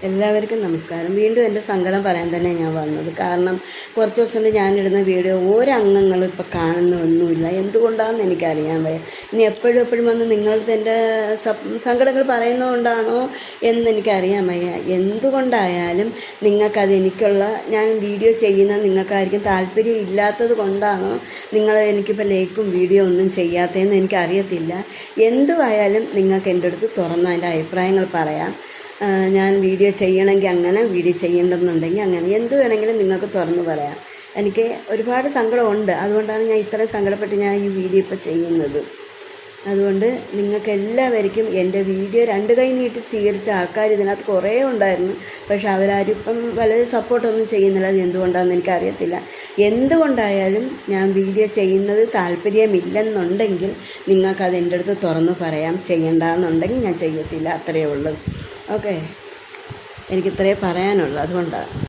എല്ലാവർക്കും നമസ്കാരം. വീണ്ടും എൻ്റെ സങ്കടം പറയാൻ തന്നെ ഞാൻ വന്നത്. കാരണം കുറച്ച് ദിവസം കൊണ്ട് ഞാനിടുന്ന വീഡിയോ ഒരംഗങ്ങളും ഇപ്പോൾ കാണുന്നൊന്നുമില്ല. എന്തുകൊണ്ടാണെന്ന് എനിക്കറിയാൻ വയ്യ. ഇനി എപ്പോഴും വന്ന് നിങ്ങളുടെ എൻ്റെ സങ്കടങ്ങൾ പറയുന്നതുകൊണ്ടാണോ എന്നെനിക്കറിയാൻ വയ്യ. എന്തുകൊണ്ടായാലും നിങ്ങൾക്കത് എനിക്കുള്ള ഞാൻ വീഡിയോ ചെയ്യുന്ന നിങ്ങൾക്കായിരിക്കും താല്പര്യം ഇല്ലാത്തത് കൊണ്ടാണോ നിങ്ങൾ എനിക്കിപ്പോൾ ലൈക്കും വീഡിയോ ഒന്നും ചെയ്യാത്തതെന്ന് എനിക്കറിയത്തില്ല. എന്തുവായാലും നിങ്ങൾക്ക് എൻ്റെ അടുത്ത് തുറന്ന് അതിൻ്റെ അഭിപ്രായങ്ങൾ പറയാം. ഞാൻ വീഡിയോ ചെയ്യണമെങ്കിൽ അങ്ങനെ, വീഡിയോ ചെയ്യേണ്ടെന്നുണ്ടെങ്കിൽ അങ്ങനെ, എന്ത് വേണമെങ്കിലും നിങ്ങൾക്ക് തുറന്ന് പറയാം. എനിക്ക് ഒരുപാട് സങ്കടമുണ്ട്. അതുകൊണ്ടാണ് ഞാൻ ഇത്രയും സങ്കടപ്പെട്ട് ഞാൻ ഈ വീഡിയോ ഇപ്പോൾ ചെയ്യുന്നത്. അതുകൊണ്ട് നിങ്ങൾക്ക് എല്ലാവർക്കും എൻ്റെ വീഡിയോ രണ്ട് കൈ നീട്ടി സ്വീകരിച്ച ആൾക്കാർ ഇതിനകത്ത് കുറേ ഉണ്ടായിരുന്നു. പക്ഷെ അവരാരും ഇപ്പം വളരെ സപ്പോർട്ടൊന്നും ചെയ്യുന്നില്ല. അത് എന്തുകൊണ്ടാണെന്ന് എനിക്കറിയത്തില്ല. എന്തുകൊണ്ടായാലും ഞാൻ വീഡിയോ ചെയ്യുന്നത് താല്പര്യമില്ലെന്നുണ്ടെങ്കിൽ നിങ്ങൾക്കത് എൻ്റെ അടുത്ത് തുറന്ന് പറയാം. ചെയ്യണ്ടെന്നുണ്ടെങ്കിൽ ഞാൻ ചെയ്യത്തില്ല. അത്രയേ ഉള്ളൂ. ഓക്കെ, എനിക്കിത്രയേ പറയാനുള്ളൂ. അതുകൊണ്ടാണ്.